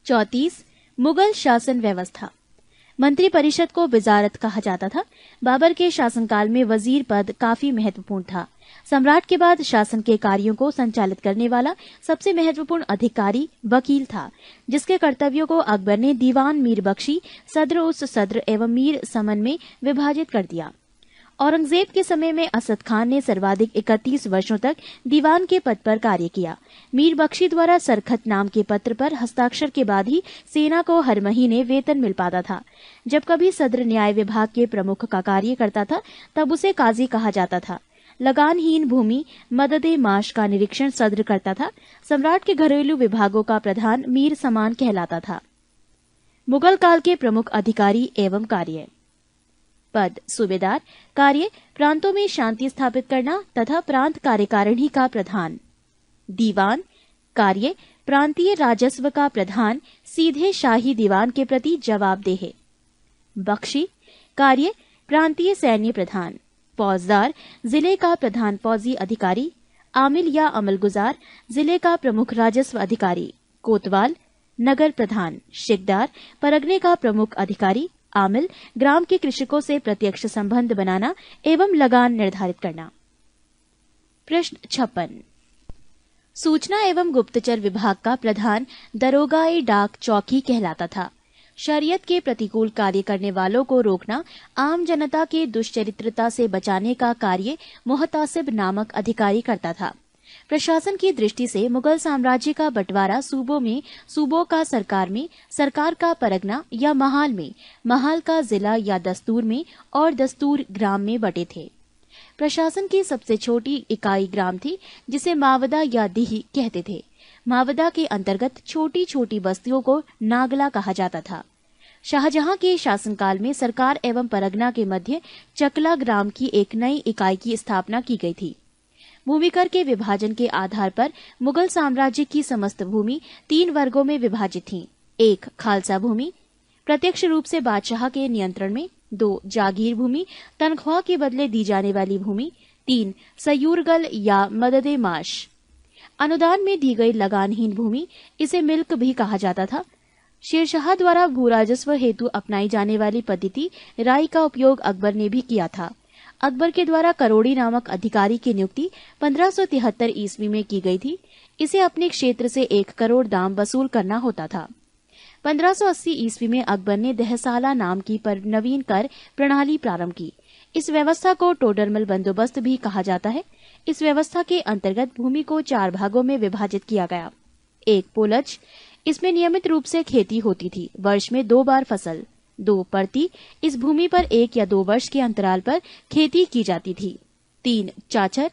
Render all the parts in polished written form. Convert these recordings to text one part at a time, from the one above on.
34 मुगल शासन व्यवस्था। मंत्रिपरिषद को वजारत कहा जाता था। बाबर के शासनकाल में वजीर पद काफी महत्वपूर्ण था। सम्राट के बाद शासन के कार्यों को संचालित करने वाला सबसे महत्वपूर्ण अधिकारी वकील था, जिसके कर्तव्यों को अकबर ने दीवान मीर बख्शी, सद्र उस सद्र एवं मीर समन में विभाजित कर दिया। औरंगजेब के समय में असद खान ने सर्वाधिक 31 वर्षों तक दीवान के पद पर कार्य किया। मीर बख्शी द्वारा सरखत नाम के पत्र पर हस्ताक्षर के बाद ही सेना को हर महीने वेतन मिल पाता था। जब कभी सद्र न्याय विभाग के प्रमुख का कार्य करता था, तब उसे काजी कहा जाता था। लगानहीन भूमि मददे माश का निरीक्षण सद्र करता था। सम्राट के घरेलू विभागों का प्रधान मीर समान कहलाता था। मुगल काल के प्रमुख अधिकारी एवं कार्य। पद सूबेदार। कार्य प्रांतों में शांति स्थापित करना तथा प्रांत कार्यकारिणी का प्रधान। दीवान। कार्य प्रांतीय राजस्व का प्रधान सीधे शाही दीवान के प्रति जवाबदेह। बख्शी। कार्य प्रांतीय सैन्य प्रधान। फौजदार जिले का प्रधान फौजी अधिकारी। आमिल या अमलगुजार जिले का प्रमुख राजस्व अधिकारी। कोतवाल नगर प्रधान। शिकदार परगने का प्रमुख अधिकारी। आमिल ग्राम के कृषकों से प्रत्यक्ष संबंध बनाना एवं लगान निर्धारित करना। प्रश्न 56। सूचना एवं गुप्तचर विभाग का प्रधान दरोगाए डाक चौकी कहलाता था। शरीयत के प्रतिकूल कार्य करने वालों को रोकना, आम जनता के दुष्चरित्रता से बचाने का कार्य मुहतासिब नामक अधिकारी करता था। प्रशासन की दृष्टि से मुगल साम्राज्य का बंटवारा सूबों में, सूबों का सरकार में, सरकार का परगना या महाल में, महाल का जिला या दस्तूर में और दस्तूर ग्राम में बटे थे। प्रशासन की सबसे छोटी इकाई ग्राम थी, जिसे मावदा या दीही कहते थे। मावदा के अंतर्गत छोटी छोटी बस्तियों को नागला कहा जाता था। शाहजहां के शासनकाल में सरकार एवं परगना के मध्य चकला ग्राम की एक नई इकाई की स्थापना की गई थी। भूमिकर के विभाजन के आधार पर मुगल साम्राज्य की समस्त भूमि 3 वर्गों में विभाजित थी। 1 खालसा भूमि, प्रत्यक्ष रूप से बादशाह के नियंत्रण में। 2 जागीर भूमि, तनख्वाह के बदले दी जाने वाली भूमि। 3 सयूरगल या मददे माश, अनुदान में दी गई लगानहीन भूमि, इसे मिल्क भी कहा जाता था। शेरशाह द्वारा भूराजस्व हेतु अपनाई जाने वाली पद्धति राई का उपयोग अकबर ने भी किया था। अकबर के द्वारा करोड़ी नामक अधिकारी की नियुक्ति 1573 ईस्वी में की गई थी। इसे अपने क्षेत्र से 1 करोड़ दाम वसूल करना होता था। 1580 ईस्वी में अकबर ने दहसाला नाम की नवीन कर प्रणाली प्रारंभ की। इस व्यवस्था को टोडरमल बंदोबस्त भी कहा जाता है। इस व्यवस्था के अंतर्गत भूमि को 4 भागों में विभाजित किया गया। 1 पोलज, इसमें नियमित रूप से खेती होती थी, वर्ष में 2 बार फसल। 2 परती, इस भूमि पर 1 या 2 वर्ष के अंतराल पर खेती की जाती थी। 3 चाचर,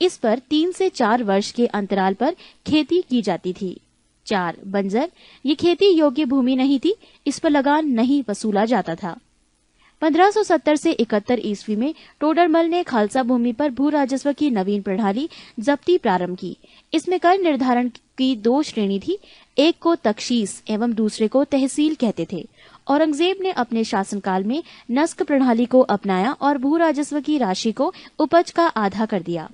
इस पर 3 से 4 वर्ष के अंतराल पर खेती की जाती थी। 4 बंजर, ये खेती योग्य भूमि नहीं थी, इस पर लगान नहीं वसूला जाता था। 1570 से 71 ईस्वी में टोडरमल ने खालसा भूमि पर भू राजस्व की नवीन प्रणाली जब्ती प्रारंभ की। इसमें कर निर्धारण की 2 श्रेणी थी, एक को तख्शीस एवं दूसरे को तहसील कहते थे। औरंगजेब ने अपने शासनकाल में नस्क प्रणाली को अपनाया और भू राजस्व की राशि को उपज का आधा कर दिया।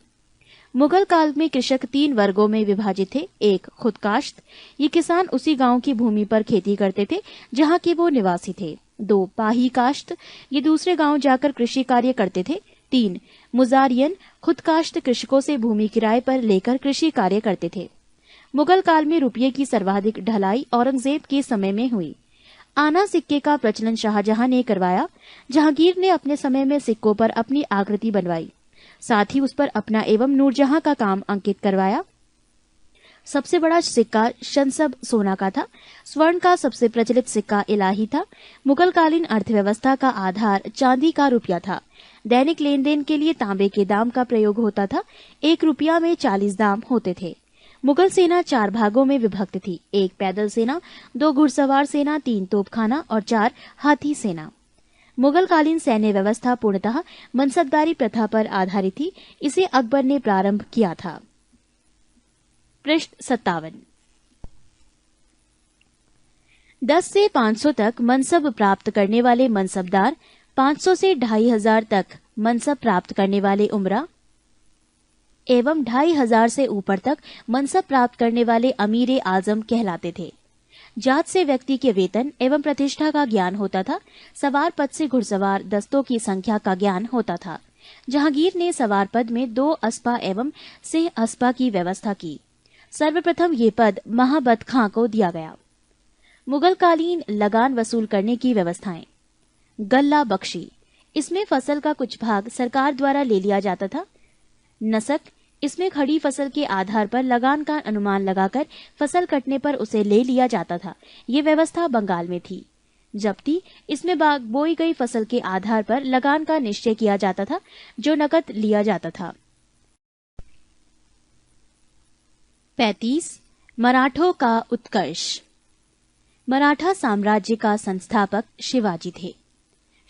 मुगल काल में कृषक 3 वर्गों में विभाजित थे। 1 खुदकाश्त, ये किसान उसी गांव की भूमि पर खेती करते थे जहां के वो निवासी थे। 2 पाही काश्त, ये दूसरे गांव जाकर कृषि कार्य करते थे। 3 मुजारियन, खुदकाश्त कृषकों से भूमि किराए पर लेकर कृषि कार्य करते थे। मुगल काल में रुपये की सर्वाधिक ढलाई औरंगजेब के समय में हुई। आना सिक्के का प्रचलन शाहजहां ने करवाया। जहांगीर ने अपने समय में सिक्कों पर अपनी आकृति बनवाई, साथ ही उस पर अपना एवं नूरजहां का काम अंकित करवाया। सबसे बड़ा सिक्का शनसब सोना का था। स्वर्ण का सबसे प्रचलित सिक्का इलाही था। मुगलकालीन अर्थव्यवस्था का आधार चांदी का रुपया था। दैनिक लेन देन के लिए तांबे के दाम का प्रयोग होता था। 1 रुपया में 40 दाम होते थे। मुगल सेना 4 भागों में विभक्त थी। 1 पैदल सेना, 2 घुड़सवार सेना, 3 तोपखाना और 4 हाथी सेना। मुगलकालीन सैन्य व्यवस्था पूर्णतः मनसबदारी प्रथा पर आधारित थी। इसे अकबर ने प्रारंभ किया था। प्रश्न 57। 10 से 500 तक मनसब प्राप्त करने वाले मनसबदार, 500 से 2500 तक मनसब प्राप्त करने वाले उमरा एवं 2500 से ऊपर तक मनसब प्राप्त करने वाले अमीर आजम कहलाते थे। जात से व्यक्ति के वेतन एवं प्रतिष्ठा का ज्ञान होता था। सवार पद से घुड़सवार दस्तों की संख्या का ज्ञान होता था। जहांगीर ने सवार पद में 2 अस्पा एवं सिंह अस्पा की व्यवस्था की। सर्वप्रथम ये पद महाबत खां को दिया गया। मुगल कालीन लगान वसूल करने की व्यवस्थाएं। गल्ला बख्शी, इसमें फसल का कुछ भाग सरकार द्वारा ले लिया जाता था। नसक, इसमें खड़ी फसल के आधार पर लगान का अनुमान लगाकर फसल कटने पर उसे ले लिया जाता था। ये व्यवस्था बंगाल में थी। जब्ती, इसमें बोई गई फसल के आधार पर लगान का निश्चय किया जाता था, जो नकद लिया जाता था। 35. मराठों का उत्कर्ष। मराठा साम्राज्य का संस्थापक शिवाजी थे।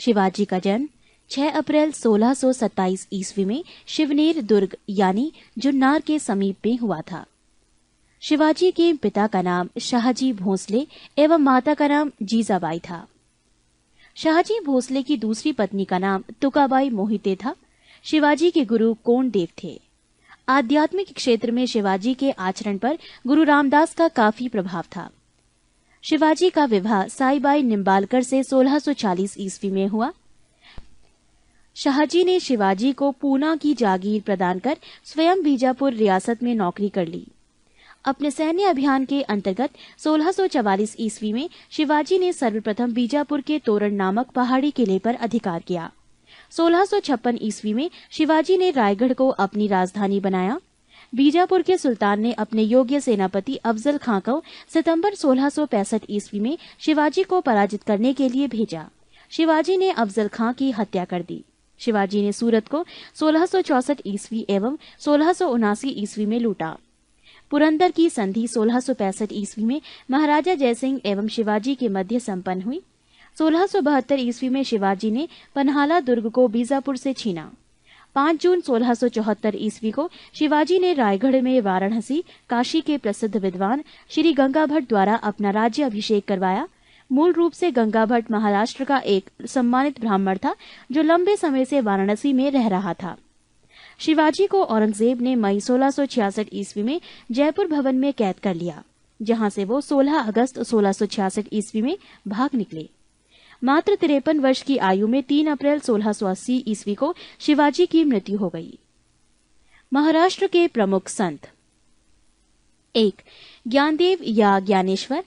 शिवाजी का जन्म 6 अप्रैल 1627 ईस्वी में शिवनेर दुर्ग यानी जुन्नार के समीप में हुआ था। शिवाजी के पिता का नाम शाहजी भोसले एवं माता का नाम जीजाबाई था। शाहजी भोसले की दूसरी पत्नी का नाम तुकाबाई मोहिते था। शिवाजी के गुरु कोंडदेव थे। आध्यात्मिक क्षेत्र में शिवाजी के आचरण पर गुरु रामदास का काफी प्रभाव था। शिवाजी का विवाह साईबाई निम्बालकर से 1640 ईस्वी में हुआ। शाहजी ने शिवाजी को पूना की जागीर प्रदान कर स्वयं बीजापुर रियासत में नौकरी कर ली। अपने सैन्य अभियान के अंतर्गत 1644 ईस्वी में शिवाजी ने सर्वप्रथम बीजापुर के तोरण नामक पहाड़ी किले पर अधिकार किया। 1656 ईस्वी में शिवाजी ने रायगढ़ को अपनी राजधानी बनाया। बीजापुर के सुल्तान ने अपने योग्य सेनापति अफजल खां को सितंबर 1665 ईस्वी में शिवाजी को पराजित करने के लिए भेजा। शिवाजी ने अफजल खां की हत्या कर दी। शिवाजी ने सूरत को 1664 ईस्वी एवं 1679 ईस्वी में लूटा। पुरंदर की संधि 1665 ईस्वी में महाराजा जयसिंह एवं शिवाजी के मध्य संपन्न हुई। 1672 ईस्वी में शिवाजी ने पन्हाला दुर्ग को बीजापुर से छीना। 5 जून 1674 ईस्वी को शिवाजी ने रायगढ़ में वाराणसी काशी के प्रसिद्ध विद्वान श्री गंगा भट्ट द्वारा अपना राज्य अभिषेक करवाया। मूल रूप से गंगा भट्ट महाराष्ट्र का एक सम्मानित ब्राह्मण था, जो लंबे समय से वाराणसी में रह रहा था। शिवाजी को औरंगजेब ने मई 1666 ईस्वी में जयपुर भवन में कैद कर लिया, जहां से वो 16 अगस्त 1666 ईस्वी में भाग निकले। मात्र 53 वर्ष की आयु में 3 अप्रैल 1680 ईस्वी को शिवाजी की मृत्यु हो गई। महाराष्ट्र के प्रमुख संत। 1. ज्ञानदेव या ज्ञानेश्वर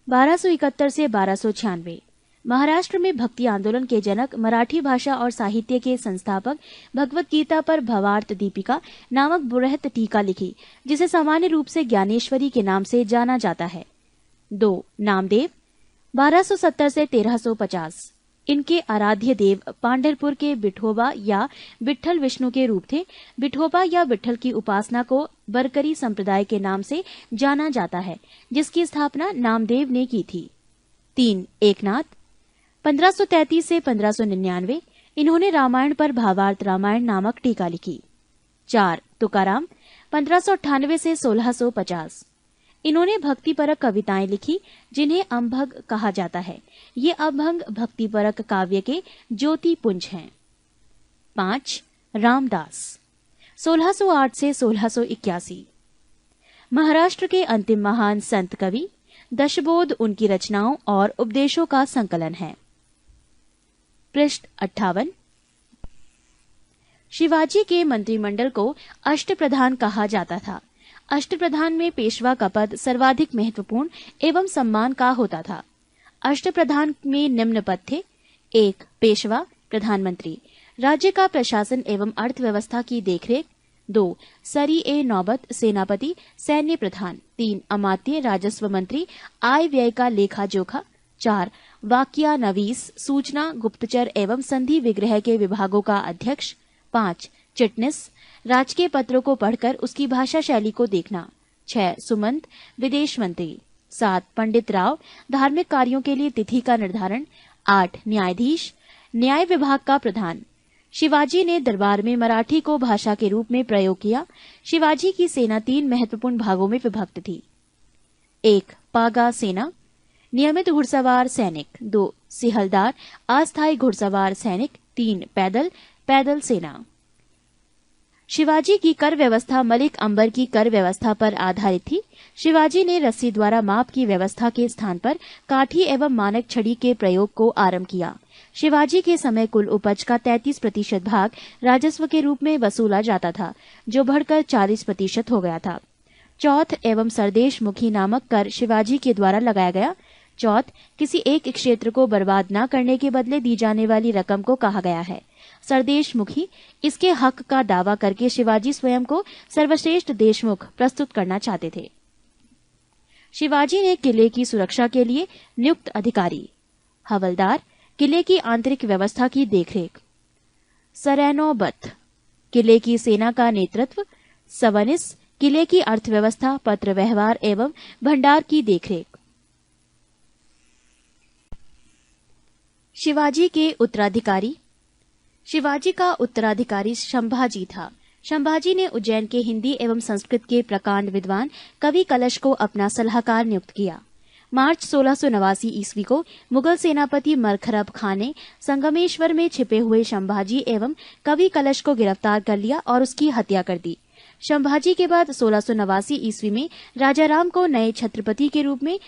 1271 से 1296। महाराष्ट्र में भक्ति आंदोलन के जनक, मराठी भाषा और साहित्य के संस्थापक, भगवत गीता पर भवार्थ दीपिका नामक बृहत टीका लिखी, जिसे सामान्य रूप से ज्ञानेश्वरी के नाम से जाना जाता है। 2. नामदेव 1270 से 1350। इनके आराध्य देव पांढरपुर के विठोबा या विठल विष्णु के रूप थे। विठोबा या विठल की उपासना को बरकरी संप्रदाय के नाम से जाना जाता है, जिसकी स्थापना नामदेव ने की थी। 3. एकनाथ 1533 से 1599। इन्होंने रामायण पर भावार्थ रामायण नामक टीका लिखी। 4. तुकाराम 1598 से 1650। इन्होंने भक्तिपरक कविताएं लिखी, जिन्हें अम्भग कहा जाता है। ये अभंग भक्तिपरक काव्य के ज्योति पुंज हैं। 5. रामदास 1608 से 1681। महाराष्ट्र के अंतिम महान संत कवि। दशबोध उनकी रचनाओं और उपदेशों का संकलन है। पृष्ठ 58। शिवाजी के मंत्रिमंडल को अष्टप्रधान कहा जाता था। अष्टप्रधान में पेशवा का पद सर्वाधिक महत्वपूर्ण एवं सम्मान का होता था। अष्टप्रधान में निम्न पद थे। 1. पेशवा प्रधानमंत्री, राज्य का प्रशासन एवं अर्थव्यवस्था की देखरेख। 2. सरी ए नौबत सेनापति, सैन्य प्रधान। 3. अमात्य राजस्व मंत्री, आय व्यय का लेखा जोखा। 4. वाक्यानवीस सूचना गुप्तचर एवं संधि विग्रह के विभागों का अध्यक्ष। 5. चिटनिस, राजकीय पत्रों को पढ़कर उसकी भाषा शैली को देखना। 6. सुमंत, विदेश मंत्री। 7. पंडित राव, धार्मिक कार्यों के लिए तिथि का निर्धारण। 8. न्यायाधीश, न्याय विभाग का प्रधान। शिवाजी ने दरबार में मराठी को भाषा के रूप में प्रयोग किया। शिवाजी की सेना 3 महत्वपूर्ण भागों में विभक्त थी। 1. पागा सेना, नियमित घुड़सवार सैनिक। 2. सिहलदार, अस्थायी घुड़सवार सैनिक। 3. पैदल सेना। शिवाजी की कर व्यवस्था मलिक अंबर की कर व्यवस्था पर आधारित थी। शिवाजी ने रस्सी द्वारा माप की व्यवस्था के स्थान पर काठी एवं मानक छड़ी के प्रयोग को आरंभ किया। शिवाजी के समय कुल उपज का 33% भाग राजस्व के रूप में वसूला जाता था, जो बढ़कर 40% हो गया था। चौथ एवं सरदेश मुखी नामक कर शिवाजी के द्वारा लगाया गया। चौथ किसी एक क्षेत्र को बर्बाद न करने के बदले दी जाने वाली रकम को कहा गया है। सरदेश मुखी इसके हक का दावा करके शिवाजी स्वयं को सर्वश्रेष्ठ देशमुख प्रस्तुत करना चाहते थे। शिवाजी ने किले की सुरक्षा के लिए नियुक्त अधिकारी, हवलदार, किले की आंतरिक व्यवस्था की देखरेख, सरैनोबत, किले की सेना का नेतृत्व, सवनिस, किले की अर्थव्यवस्था, पत्र व्यवहार एवं भंडार की देखरेख। शिवाजी के उत्तराधिकारी। शिवाजी का उत्तराधिकारी संभाजी था। संभाजी ने उज्जैन के हिंदी एवं संस्कृत के प्रकांड विद्वान कवि कलश को अपना सलाहकार नियुक्त किया। मार्च 1689 ईस्वी को मुगल सेनापति मरखरब खां ने संगमेश्वर में छिपे हुए संभाजी एवं कवि कलश को गिरफ्तार कर लिया और उसकी हत्या कर दी। संभाजी के बाद 1689 ईस्वी में राजाराम को नए छत्रपति के रूप में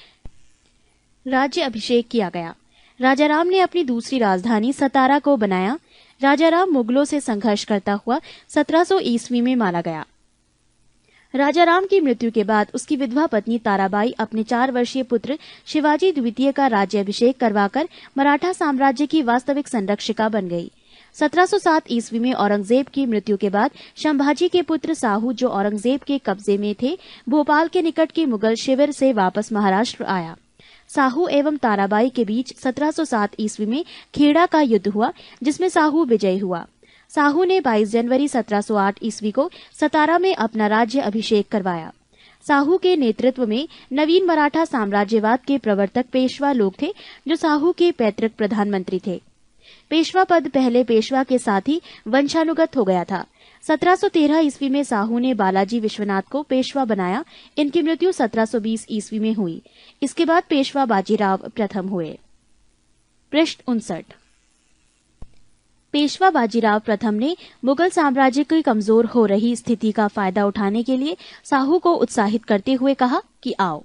राज्य अभिषेक किया गया। राजाराम ने अपनी दूसरी राजधानी सतारा को बनाया। राजाराम मुगलों से संघर्ष करता हुआ 1700 ईस्वी में मारा गया। राजाराम की मृत्यु के बाद उसकी विधवा पत्नी ताराबाई अपने 4 वर्षीय पुत्र शिवाजी द्वितीय का राज्याभिषेक करवाकर मराठा साम्राज्य की वास्तविक संरक्षिका बन गई। 1707 ईस्वी में औरंगजेब की मृत्यु के बाद संभाजी के पुत्र साहू, जो औरंगजेब के कब्जे में थे, भोपाल के निकट के मुगल शिविर से वापस महाराष्ट्र आया। साहू एवं ताराबाई के बीच 1707 ईस्वी में खेड़ा का युद्ध हुआ, जिसमें साहू विजयी हुआ। साहू ने 22 जनवरी 1708 ईस्वी को सतारा में अपना राज्य अभिषेक करवाया। साहू के नेतृत्व में नवीन मराठा साम्राज्यवाद के प्रवर्तक पेशवा लोग थे, जो साहू के पैतृक प्रधानमंत्री थे। पेशवा पद पहले पेशवा के साथ ही वंशानुगत हो गया था। 1713 ईस्वी में साहू ने बालाजी विश्वनाथ को पेशवा बनाया। इनकी मृत्यु 1720 ईस्वी में हुई। इसके बाद पेशवा बाजीराव प्रथम हुए। पृष्ठ 59। पेशवा बाजीराव प्रथम ने मुगल साम्राज्य की कमजोर हो रही स्थिति का फायदा उठाने के लिए साहू को उत्साहित करते हुए कहा कि आओ,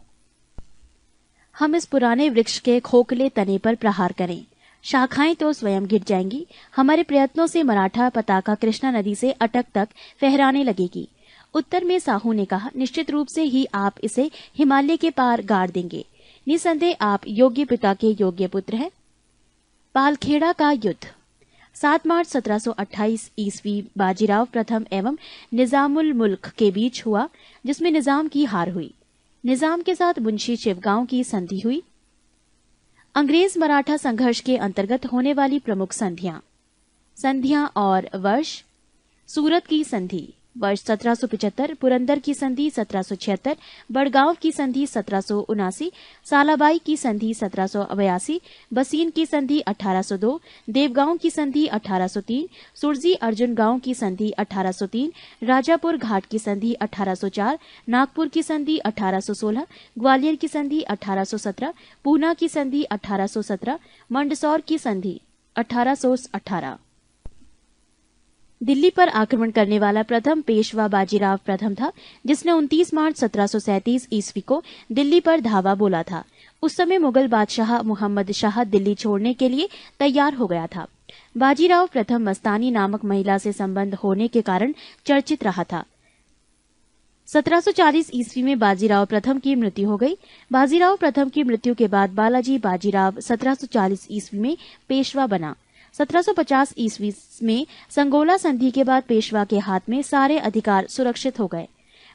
हम इस पुराने वृक्ष के खोखले तने पर प्रहार करें। शाखाएं तो स्वयं गिर जाएंगी। हमारे प्रयत्नों से मराठा पताका कृष्णा नदी से अटक तक फहराने लगेगी। उत्तर में साहू ने कहा, निश्चित रूप से ही आप इसे हिमालय के पार गाड़ देंगे। निसंदेह आप योग्य पिता के योग्य पुत्र हैं। पालखेड़ा का युद्ध 7 मार्च 1728 ईस्वी बाजीराव प्रथम एवं निजामुल मुल्क के बीच हुआ, जिसमें निजाम की हार हुई। निजाम के साथ मुंशी शिवगांव की संधि हुई। अंग्रेज मराठा संघर्ष के अंतर्गत होने वाली प्रमुख संधियां और वर्ष: सूरत की संधि वर्ष 1775, पुरंदर की संधि 1776, बड़गांव की संधि 1779, सालाबाई की संधि 1782, बसीन की संधि 1802, देवगांव की संधि 1803, सुरजी अर्जुन गांव की संधि 1803, राजापुर घाट की संधि 1804, नागपुर की संधि 1816, ग्वालियर की संधि 1817, पूना की संधि 1817, मंदसौर की संधि 1818। दिल्ली पर आक्रमण करने वाला प्रथम पेशवा बाजीराव प्रथम था, जिसने 29 मार्च 1737 ईस्वी को दिल्ली पर धावा बोला था। उस समय मुगल बादशाह मुहम्मद शाह दिल्ली छोड़ने के लिए तैयार हो गया था। बाजीराव प्रथम मस्तानी नामक महिला से संबंध होने के कारण चर्चित रहा था। 1740 ईस्वी में बाजीराव प्रथम की मृत्यु हो गई। बाजीराव प्रथम की मृत्यु के बाद बालाजी बाजीराव 1740 ईस्वी में पेशवा बना। 1750 ईस्वी में संगोला संधि के बाद पेशवा के हाथ में सारे अधिकार सुरक्षित हो गए।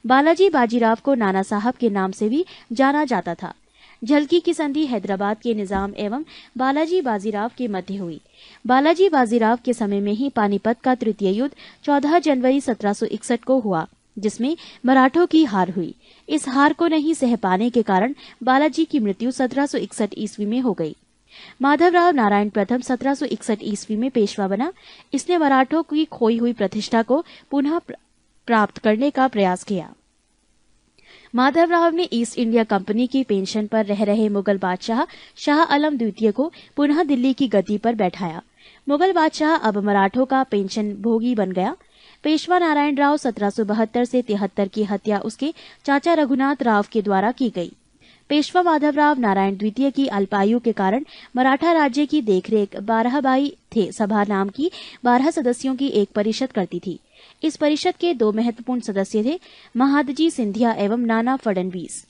बालाजी बाजीराव को नाना साहब के नाम से भी जाना जाता था। झलकी की संधि हैदराबाद के निजाम एवं बालाजी बाजीराव के मध्य हुई। बालाजी बाजीराव के समय में ही पानीपत का तृतीय युद्ध 14 जनवरी 1761 को हुआ, जिसमें मराठों की हार हुई। इस हार को नहीं सह पाने के कारण बालाजी की मृत्यु 1761 ईस्वी में हो गई। माधवराव नारायण प्रथम 1761 ईस्वी में पेशवा बना। इसने मराठों की खोई हुई प्रतिष्ठा को पुनः प्राप्त करने का प्रयास किया। माधवराव ने ईस्ट इंडिया कंपनी की पेंशन पर रह रहे मुगल बादशाह शाह आलम द्वितीय को पुनः दिल्ली की गद्दी पर बैठाया। मुगल बादशाह अब मराठों का पेंशन भोगी बन गया। पेशवा नारायण राव 1772 से 73 की हत्या उसके चाचा रघुनाथ राव के द्वारा की गई। पेशवा माधवराव नारायण द्वितीय की अल्पायु के कारण मराठा राज्य की देखरेख 12बाई थे सभा नाम की 12 सदस्यों की एक परिषद करती थी। इस परिषद के 2 महत्वपूर्ण सदस्य थे, महादजी सिंधिया एवं नाना फडणवीस।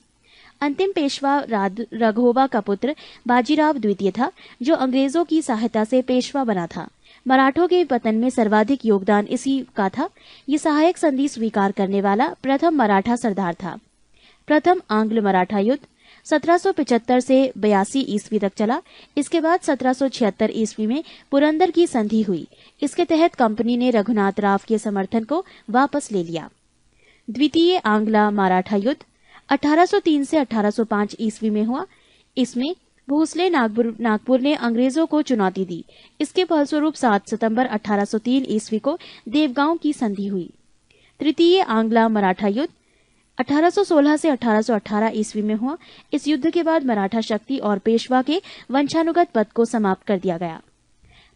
अंतिम पेशवा राघोबा का पुत्र बाजीराव द्वितीय था, जो अंग्रेजों की सहायता से पेशवा बना था। मराठों के पतन में सर्वाधिक योगदान इसी का था। ये सहायक संधि स्वीकार करने वाला प्रथम मराठा सरदार था। प्रथम आंग्ल मराठा युद्ध 1775 से 82 ईस्वी तक चला। इसके बाद 1776 ईस्वी में पुरंदर की संधि हुई। इसके तहत कंपनी ने रघुनाथ राव के समर्थन को वापस ले लिया। द्वितीय आंग्ला मराठा युद्ध 1803 से 1805 ईस्वी में हुआ। इसमें भोसले नागपुर ने अंग्रेजों को चुनौती दी। इसके फलस्वरूप 7 सितंबर 1803 ईस्वी को देवगांव की संधि हुई। तृतीय आंग्ला मराठा युद्ध 1816 से 1818 ईस्वी में हुआ। इस युद्ध के बाद मराठा शक्ति और पेशवा के वंशानुगत पद को समाप्त कर दिया गया।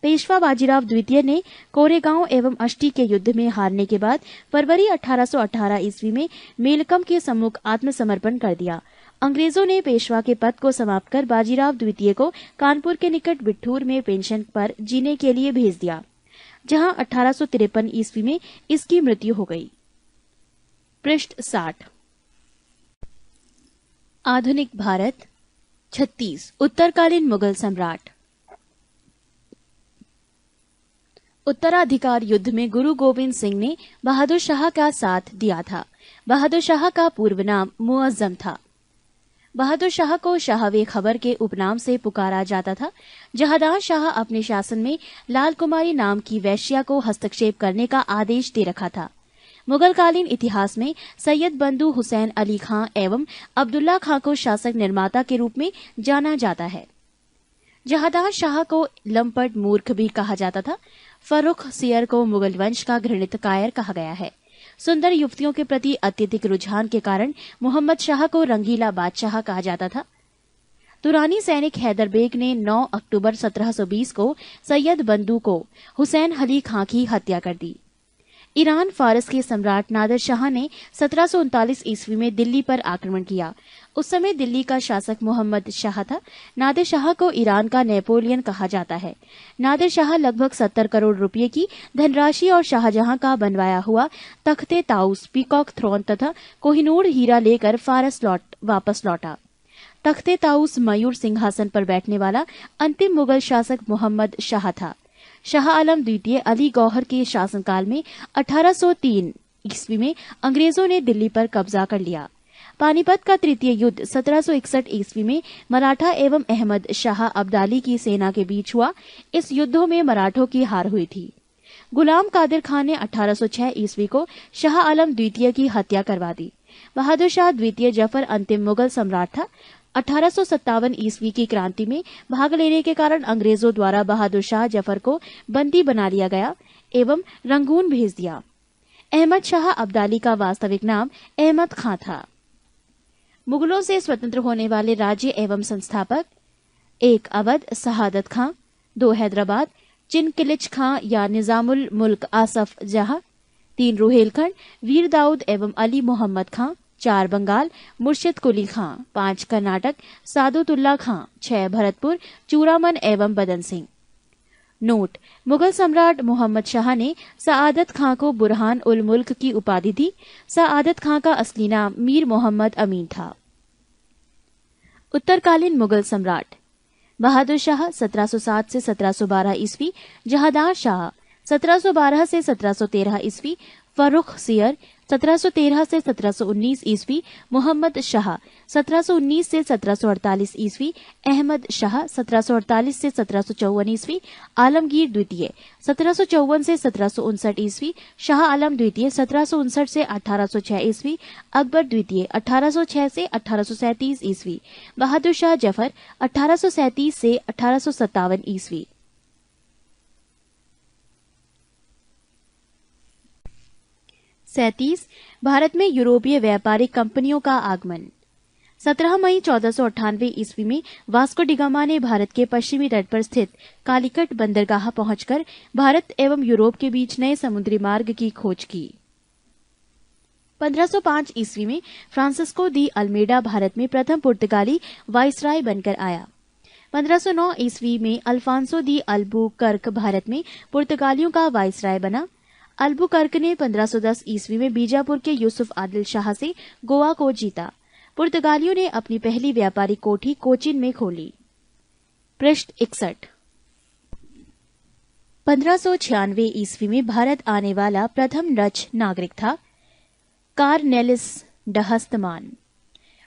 पेशवा बाजीराव द्वितीय ने कोरेगांव एवं अष्टी के युद्ध में हारने के बाद फरवरी 1818 ईस्वी में मेलकम के सम्मुख आत्मसमर्पण कर दिया। अंग्रेजों ने पेशवा के पद को समाप्त कर बाजीराव द्वितीय को कानपुर के निकट बिठूर में पेंशन पर जीने के लिए भेज दिया, जहां 1853 ईस्वी में इसकी मृत्यु हो गई। पृष्ठ 60। आधुनिक भारत 36 उत्तरकालीन मुगल सम्राट। उत्तराधिकार युद्ध में गुरु गोविंद सिंह ने बहादुर शाह का साथ दिया था। बहादुर शाह का पूर्व नाम मुअज्जम था। बहादुर शाह को शाहवे खबर के उपनाम से पुकारा जाता था। जहांदार शाह अपने शासन में लाल कुमारी नाम की वैश्या को हस्तक्षेप करने का आदेश दे रखा था। मुगलकालीन इतिहास में सैयद बंधु हुसैन अली खां एवं अब्दुल्ला खां को शासक निर्माता के रूप में जाना जाता है। जहांदार शाह को लंपट मूर्ख भी कहा जाता था। फर्रुख सियर को मुगल वंश का घृणित कायर कहा गया है। सुंदर युवतियों के प्रति अत्यधिक रुझान के कारण मोहम्मद शाह को रंगीला बादशाह कहा जाता था। तुरानी सैनिक हैदर बेग ने 9 अक्टूबर 1720 को सैयद बंधु को हुसैन अली खां की हत्या कर दी। ईरान फारस के सम्राट नादिर शाह ने 1739 ईस्वी में दिल्ली पर आक्रमण किया। उस समय दिल्ली का शासक मोहम्मद शाह था। नादिर शाह को ईरान का नेपोलियन कहा जाता है। नादिर शाह लगभग 70 करोड़ रुपए की धनराशि और शाहजहां का बनवाया हुआ तख्ते ताउस, पीकॉक थ्रोन तथा कोहिनूर हीरा लेकर फारस वापस लौटा। तख्ते ताउस मयूर सिंहासन पर बैठने वाला अंतिम मुगल शासक मोहम्मद शाह था। शाह आलम द्वितीय अली गौहर के शासनकाल में 1803 ईस्वी में अंग्रेजों ने दिल्ली पर कब्जा कर लिया। पानीपत का तृतीय युद्ध 1761 ईस्वी में मराठा एवं अहमद शाह अब्दाली की सेना के बीच हुआ। इस युद्धों में मराठों की हार हुई थी। गुलाम कादिर खान ने 1806 ईस्वी को शाह आलम द्वितीय की हत्या करवा दी। बहादुर शाह द्वितीय जफर अंतिम मुगल सम्राट था। 1857 ईस्वी की क्रांति में भाग लेने के कारण अंग्रेजों द्वारा बहादुर शाह जफर को बंदी बना लिया गया एवं रंगून भेज दिया। अहमद शाह अब्दाली का वास्तविक नाम अहमद खां था। मुगलों से स्वतंत्र होने वाले राज्य एवं संस्थापक 1 अवध शहादत खां, 2 हैदराबाद चिनकिलिच खां या निजामुल मुल्क आसफ जहां, 3 रुहेलखंड वीर दाऊद एवं अली मोहम्मद खां, 4 बंगाल मुर्शिद कुली खां, 5 कर्नाटक सादुतुल्ला खां, 6 भरतपुर चूड़ामन एवं बदन सिंह। नोट: मुगल सम्राट मोहम्मद शाह ने सआदत खां को बुरहान उल मुल्क की उपाधि दी। सआदत खां का असली नाम मीर मोहम्मद अमीन था। उत्तरकालीन मुगल सम्राट: बहादुर शाह 1707 से 1712 ईस्वी, जहांदार शाह 1712 से 1713 ईस्वी, फर्रुख सियर 1713 से 1719 ईस्वी, मोहम्मद शाह 1719 से 1748 ईस्वी, अहमद शाह 1748 से 1754 ईस्वी, आलमगीर द्वितीय 1754 से 1759 ईस्वी, शाह आलम द्वितीय 1759 से 1806 ईस्वी, अकबर द्वितीय 1806 से 1837 ईस्वी, बहादुर शाह जफर 1837 से 1857 ईस्वी। भारत में यूरोपीय व्यापारिक कंपनियों का आगमन। 17 मई 1498 ईस्वी में वास्को डिगामा ने भारत के पश्चिमी तट पर स्थित कालीकट बंदरगाह पहुंचकर भारत एवं यूरोप के बीच नए समुद्री मार्ग की खोज की। 1505 ईस्वी में फ्रांसिस्को दी अल्मेडा भारत में प्रथम पुर्तगाली वाइसराय बनकर आया। 1509 ईस्वी में अल्फांसो दी अल्बुकर्क भारत में पुर्तगालियों का वाइसराय बना। अल्बुकर्क ने 1510 ईस्वी में बीजापुर के यूसुफ आदिल शाह से गोवा को जीता। पुर्तगालियों ने अपनी पहली व्यापारिक कोठी कोचीन में खोली। पृष्ठ 61। 1596 ईस्वी में भारत आने वाला प्रथम डच नागरिक था कार्नेलिस डहस्तमान।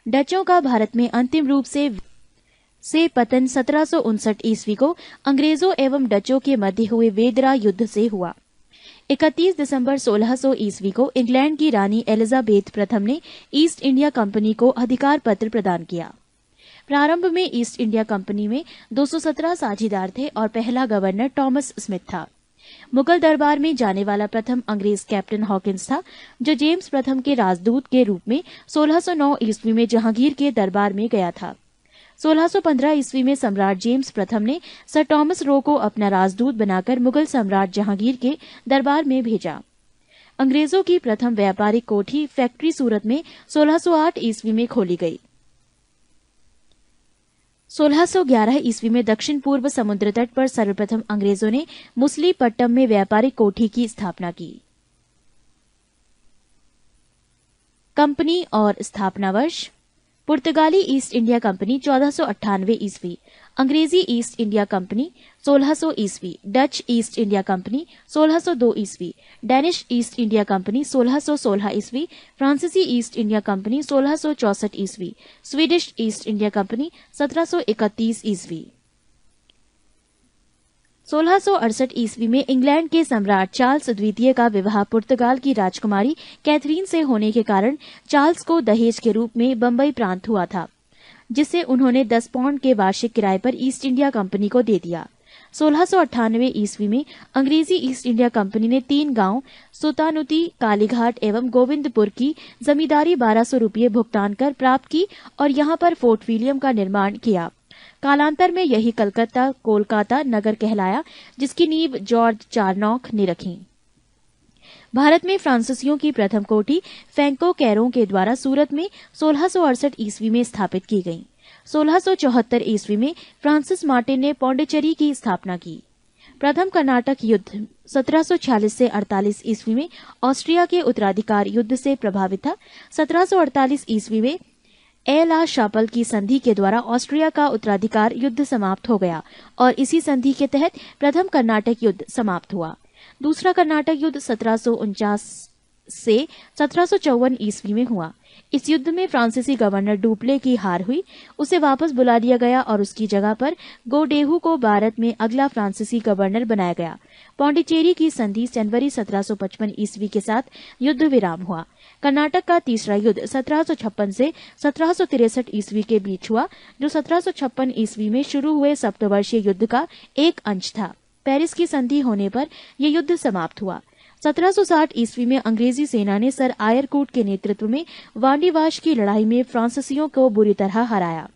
डचों का भारत में अंतिम रूप से पतन 1759 ईस्वी को अंग्रेजों एवं डचों के मध्य हुए वेदरा युद्ध से हुआ। 31 दिसंबर 1600 ईस्वी को इंग्लैंड की रानी एलिजाबेथ प्रथम ने ईस्ट इंडिया कंपनी को अधिकार पत्र प्रदान किया। प्रारंभ में ईस्ट इंडिया कंपनी में 217 साझीदार थे और पहला गवर्नर टॉमस स्मिथ था। मुगल दरबार में जाने वाला प्रथम अंग्रेज कैप्टन हॉकिंस था, जो जेम्स प्रथम के राजदूत के रूप में 1609 ईस्वी में जहांगीर के दरबार में गया था। 1615 ईस्वी में सम्राट जेम्स प्रथम ने सर टॉमस रो को अपना राजदूत बनाकर मुगल सम्राट जहांगीर के दरबार में भेजा। अंग्रेजों की प्रथम व्यापारिक कोठी फैक्ट्री सूरत में 1608 ईस्वी में खोली गई। 1611 ईस्वी में दक्षिण पूर्व समुद्र तट पर सर्वप्रथम अंग्रेजों ने मुसलीपट्टम में व्यापारिक कोठी की स्थापना की। कंपनी और स्थापना वर्ष। पुर्तगाली ईस्ट इंडिया कंपनी 1498 ईस्वी, अंग्रेजी ईस्ट इंडिया कंपनी 1600 ईस्वी, डच ईस्ट इंडिया कंपनी 1602 ईस्वी, डैनिश ईस्ट इंडिया कंपनी 1616 ईस्वी, फ्रांसीसी ईस्ट इंडिया कंपनी 1664 ईस्वी, स्वीडिश ईस्ट इंडिया कंपनी 1731 ईस्वी। 1668 ईस्वी में इंग्लैंड के सम्राट चार्ल्स द्वितीय का विवाह पुर्तगाल की राजकुमारी कैथरीन से होने के कारण चार्ल्स को दहेज के रूप में बंबई प्रांत हुआ था, जिसे उन्होंने 10 पाउंड के वार्षिक किराए पर ईस्ट इंडिया कंपनी को दे दिया। 1698 ईस्वी में अंग्रेजी ईस्ट इंडिया कंपनी ने 3 गांव सुतानुती, कालीघाट एवं गोविंदपुर की जमींदारी 1200 रुपये भुगतान कर प्राप्त की और यहां पर फोर्ट विलियम का निर्माण किया। कालांतर में यही कोलकाता नगर कहलाया, जिसकी नींव जॉर्ज चारनॉक ने रखी। भारत में फ्रांसीसियों की प्रथम कोठी फैंको कैरों के द्वारा सूरत में 1668 ईस्वी में स्थापित की गई। 1674 ईस्वी में फ्रांसिस मार्टिन ने पौंडीचेरी की स्थापना की। प्रथम कर्नाटक युद्ध 1746 से 48 ईस्वी में ऑस्ट्रिया के उत्तराधिकार युद्ध से प्रभावित था। 1748 ईस्वी में एला शापल की संधि के द्वारा ऑस्ट्रिया का उत्तराधिकार युद्ध समाप्त हो गया और इसी संधि के तहत प्रथम कर्नाटक युद्ध समाप्त हुआ। दूसरा कर्नाटक युद्ध 1749 से 1754 ईस्वी में हुआ। इस युद्ध में फ्रांसीसी गवर्नर डुप्ले की हार हुई, उसे वापस बुला लिया गया और उसकी जगह पर गोडेहू को भारत में अगला फ्रांसीसी गवर्नर बनाया गया। पौंडीचेरी की संधि जनवरी 1755 ईस्वी के साथ युद्ध विराम हुआ। कर्नाटक का तीसरा युद्ध 1756 से 1763 ईस्वी के बीच हुआ, जो 1756 ईस्वी में शुरू हुए सप्तवर्षीय युद्ध का एक अंश था। पेरिस की संधि होने पर यह युद्ध समाप्त हुआ। 1760 ईस्वी में अंग्रेजी सेना ने सर आयरकूट के नेतृत्व में वांडीवाश की लड़ाई में फ्रांसीसियों को बुरी तरह हराया।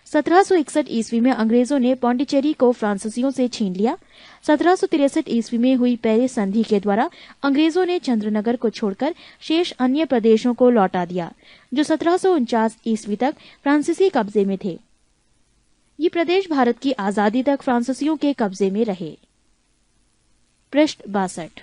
1761 ईस्वी में अंग्रेजों ने पौंडीचेरी को फ्रांसीसियों से छीन लिया। 1763 ईस्वी में हुई पेरिस संधि के द्वारा अंग्रेजों ने चंद्रनगर को छोड़कर शेष अन्य प्रदेशों को लौटा दिया, जो 1749 ईस्वी तक फ्रांसीसी कब्जे में थे। ये प्रदेश भारत की आजादी तक फ्रांसीसियों के कब्जे में रहे। पृष्ठ 62।